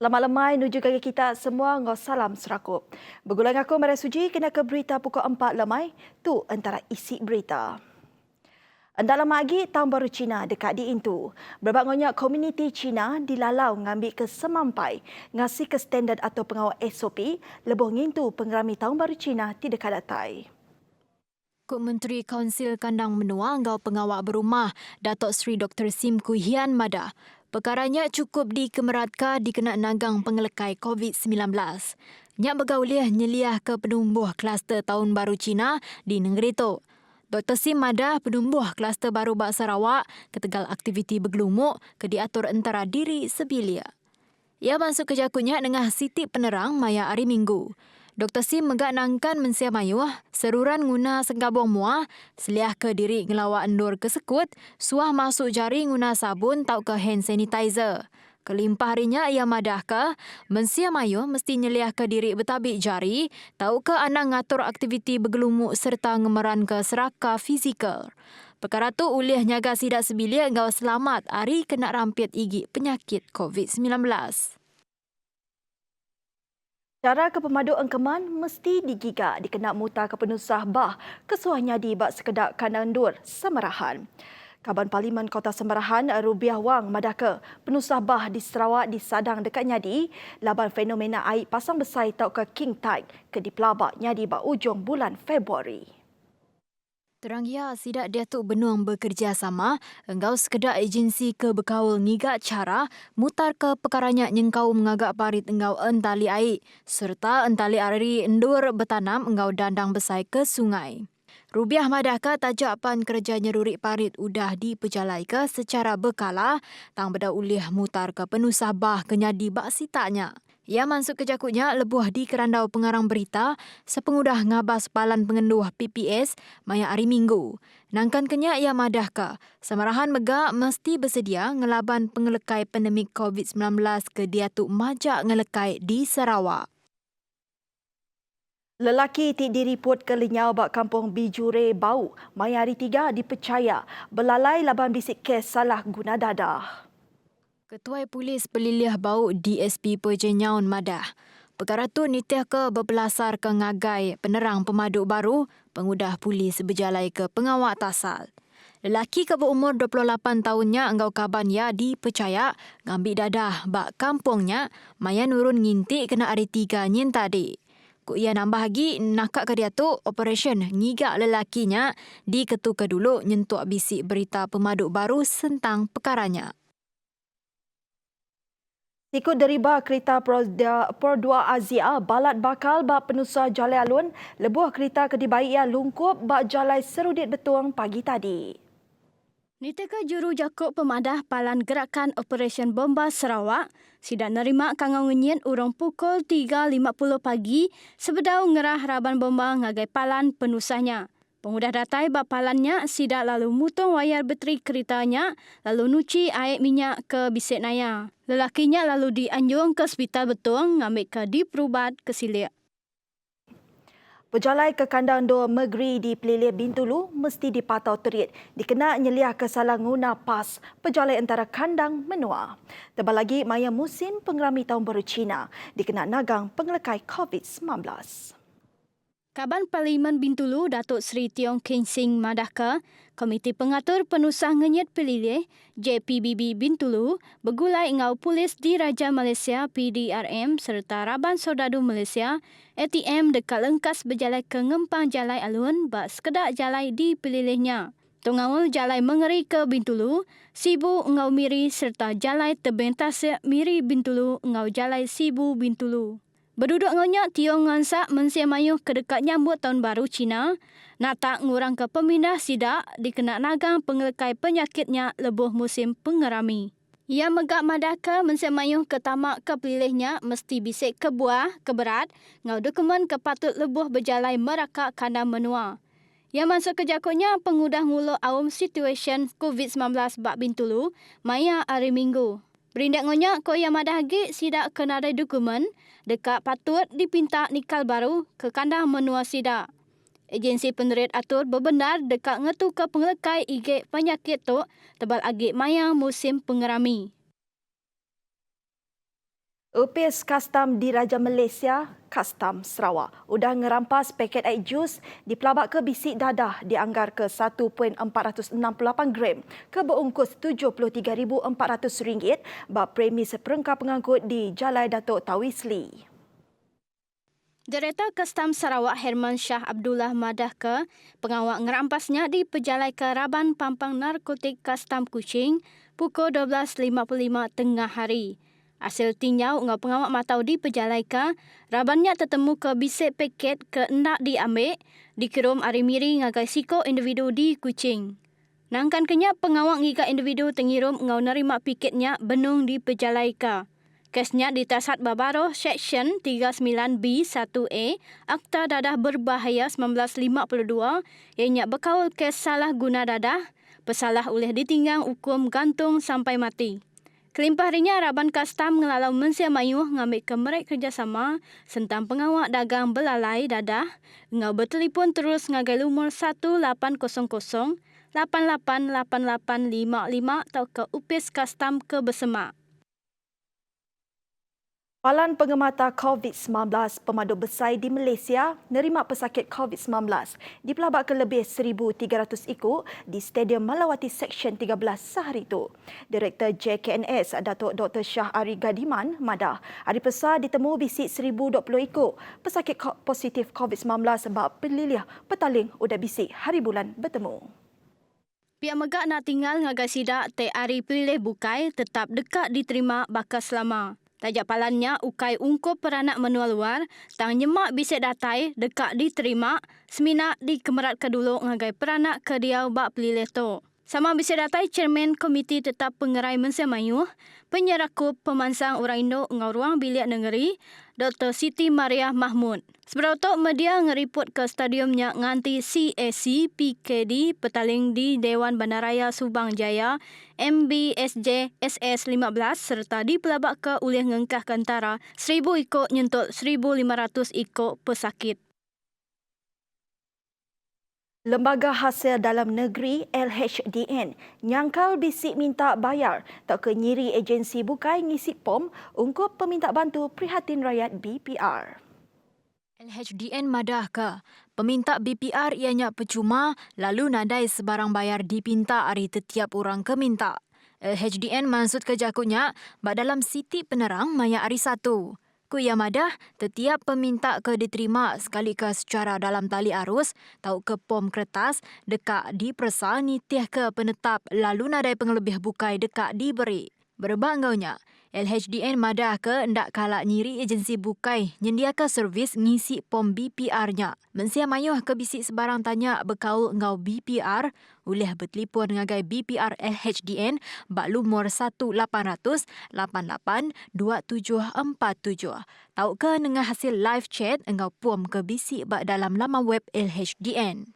Selamat lemai nuju kaki kita semua ngau salam serakup. Bergulang aku Maria Suji kena ke berita pukul 4 lemai. Tu antara isi berita. Anda lama lagi tahun baru Cina dekat di Intu. Berbab ngonyak komuniti Cina dilalau ngambil ke semampai ngasih ke standard atau pengawal SOP lebih ngintu pengerami tahun baru Cina di dekat datai. Kuk Menteri Kaunsil Kandang Menua Ngau Pengawak Berumah Datuk Seri Dr. Sim Kui Hian Mada. Perkaranya cukup dikemeratkan dikena nagang pengelekai COVID-19. Nyak bergaulih nyeliah ke penumbuh kluster Tahun Baru Cina di negeri itu. Dr. Sim Mada penumbuh kluster baru Bak Sarawak ketegal aktiviti bergelumuk ke diatur antara diri sebilia. Ia masuk ke jakutnya dengan Siti Penerang Maya hari Minggu. Dr. Sim megak nangkan mensia mayuh, seruran guna senggabung muah, seliah ke diri ngelawak endur ke sekut, suah masuk jari guna sabun tau ke hand sanitizer. Kelimpah harinya ia madah ke, mensia mayuh mesti nyeliah ke diri bertabik jari, tau ke anak ngatur aktiviti bergelumuk serta ngemeran ke seraka fizikal. Perkara tu ulih nyaga sidak sebilik engkau selamat hari kena rampit igi penyakit COVID-19. Cara kepemadu engkeman mesti digigak dikena muta ke penusah bah kesuahnya di bak sekedap kanandur Semerahan. Kaban Parlimen Kota Semerahan Rubiah Wang madaka penusah bah di Sarawak di Sadang dekat Nyadi laban fenomena air pasang besar tau ke King Tide ke di Pelabak Nyadi bak ujung bulan Februari. Terang ya, sidak dia tu benuang bekerjasama, engkau sekedar agensi ke berkaul ngigak cara, mutar ke perkaranya nyengkau mengagak parit engkau entali air, serta entali ari endur bertanam engkau dandang besai ke sungai. Rubiah madaka tajak pan kerja nyerurik parit udah dipejalai ke secara berkala, tang beda ulih mutar ke penusah bah kenyadi bak sitaknya. Ia masuk ke jakutnya lebuh di kerandau pengarang berita sepengudah ngabas palan pengenduh PPS maya hari Minggu. Nangkan kenya ia madahka, Semerahan Megak mesti bersedia ngelaban pengelekai pandemik COVID-19 ke diatuk majak ngelekai di Sarawak. Lelaki ti diriput ke lenyau bak kampung Bijure Bau, mai hari 3 dipercaya belalai laban bisik kes salah guna dadah. Ketua Polis Peliliah Bau DSP Pejenyaun Madah. Perkara tu nitiah ke berbelasar ke ngagai penerang pemaduk baru, pengudah polis berjalai ke pengawak tasal. Lelaki ke berumur 28 tahunnya enggau kaban ya dipercaya ngambil dadah bak kampungnya maya nurun ngintik kena hari 3 nyin tadi. Kuk ia nambah lagi nakak ke dia tu operasi ngigak lelakinya di ketuka dulu nyentuk bisik berita pemaduk baru tentang perkaranya. Ikut deriba kereta Pro 2 Azia balat bakal bak penusah Jalai Alun, lebuh kereta kedibaik ia lungkup bak Jalai Serudit Betuang pagi tadi. Niteka juru jakuk pemadah Palan Gerakan Operasi Bomba Sarawak sidak nerima kangangunyin urang pukul 3.50 pagi sebedau ngerah raban bomba ngagai palan penusahnya. Pengudah datai bak palannya sidak lalu mutong wayar beteri keretanya lalu nuci air minyak ke bisik naya. Lelakinya lalu dianjung ke hospital Betuang ngambil ke diperubat ke Silik. Pejalai ke kandang dua Megri di Pelilih Bintulu mesti dipatau terit dikena nyeliah kesalahan guna pas pejalai antara kandang menua. Tebal lagi maya musim pengerami tahun baru Cina dikena nagang pengelekai COVID-19. Kaban Parlimen Bintulu Datuk Seri Tiong Keng Sing madahka, Komiti Pengatur Penusah Ngenyet Pelilih JPBB Bintulu bergulai ngau Polis Diraja Malaysia PDRM serta Raban Sodadu Malaysia ATM dekat lengkas berjalai ke ngempang Jalai Alun bak sekedak jalai di Pelilihnya. Tungawul Jalai Mengeri ke Bintulu, Sibu ngau Miri serta Jalai Tebing Tasik Miri Bintulu ngau Jalai Sibu Bintulu. Berduduk ngonyak Tiong Ngansak mensia mayuh kedekat nyambut tahun baru Cina, nak tak ngurang ke pemindah sidak dikena nagang pengelekai penyakitnya lebuh musim pengerami. Ia megak madaka mensia mayuh ke tamak kepilihnya mesti bisik ke buah, ke berat, ngau dokumen ke patut lebuh berjalai merakak kandang menua. Ia masuk ke jakutnya pengudah ngulu awam situasi COVID-19 bak Bintulu, maya hari Minggu. Berindak ngonyak ko yang madahagi sidak kenadai dokumen dekat patut dipinta nikal baru ke kandang menua sidak. Agensi penerit atur berbenar dekat ngetu ke pengelekai igek penyakit tu tebal agik maya musim pengerami. Upis Kastam Diraja Malaysia, Kastam Sarawak, udah ngerampas paket air jus di pelabak ke bisik dadah dianggar ke 1.468 gram ke berungkus RM73,400 bab premi seperangkap pengangkut di Jalan Datuk Tawisli. Direktur Kastam Sarawak Herman Shah Abdullah Madah ke pengawal ngerampasnya di Pejalai ke Raban Pampang Narkotik Kastam Kuching pukul 12.55 tengah hari. Hasil tinjau ngau pengawal matau di Pejalai ke Rabannya tertemu ke bisik paket ke endak diambil dikirim arimiri ngagai siko individu di Kuching. Nangkan kenyak pengawal ngiga individu tengirum ngau nerima piketnya benung di Pejalai ke. Kesnya ditasat Babaro Seksyen 39B1A Akta Dadah Berbahaya 1952 ianya berkaul kes salah guna dadah, pesalah oleh ditinggang hukum gantung sampai mati. Kelimpah harinya Raban Kastam ngelalau Mensia Mayuh ngambil kemerai kerjasama sentang pengawal dagang belalai dadah ngau bertelefon terus ngagai lumur 1800 888855 atau ke Upis Kastam ke Bersemak. Palan Pengemata COVID-19 Pemandu Besar di Malaysia nerima pesakit COVID-19 di pelabak ke lebih 1,300 ikut di Stadium Malawati Seksyen 13 sehari itu. Direktur JKNS Datuk Dr. Shah Ari Gadiman Madah hari pesar ditemu bisik 1,020 ikut pesakit positif COVID-19 sebab peliliah petaling udah bisik hari bulan bertemu. Pihak megak nak tinggal ngagai sidak te hari pilih bukai tetap dekat diterima bakas lama. Tajak palannya ukai ungkup peranak menua luar, tang nyemak bisik datai dekat diterima, seminak di kemerat kedulu ngagai peranak ke diau bak pelilih tu. Sama bisik datai Chairman Komiti Tetap Pengerai Mensia Mayuh, penyerakup pemansang orang Indo ngau ruang bilik negeri, Dr. Siti Maria Mahmud. Seberapa media ngeriput ke stadiumnya nganti CAC PKD petaling di Dewan Bandaraya Subang Jaya MBSJ SS15 serta di pelabak ke oleh ngengkah kantara 1,000 ikut nyentuk 1,500 ikut pesakit. Lembaga Hasil Dalam Negeri LHDN nyangkal bisik minta bayar tak ke nyiri agensi bukai ngisi pom ungkup peminta bantu Prihatin Rakyat BPR. LHDN madah ke peminta BPR ianya percuma lalu nadai sebarang bayar dipinta hari setiap orang ke minta. LHDN maksud ke jakutnya bak dalam siti penerang maya hari 1. Kuya madah setiap peminta ke diterima sekali ke secara dalam tali arus tau ke pom kertas dekat dipersa nitih ke penetap lalu nadai pengelebih bukai dekat diberi. Berbanggaunya, LHDN madah ke ndak kalak nyiri agensi bukai nyediakan servis ngisi pom BPR-nya. Mensia mayuh ke bisik sebarang tanya berkaul ngau BPR, uleh bertelefon ngagai BPR LHDN bak lumur 1800 88 2747. Tau ke nengah hasil live chat ngau pom ke bisik bak dalam laman web LHDN.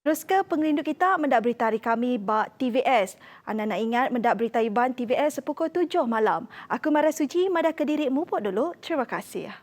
Terus ke pengerindu kita mendak berita hari kami bak TVS. Anda nak ingat mendak berita Iban TVS pukul 7 malam. Aku Maria Suji, madah ke diri mupuk dulu. Terima kasih.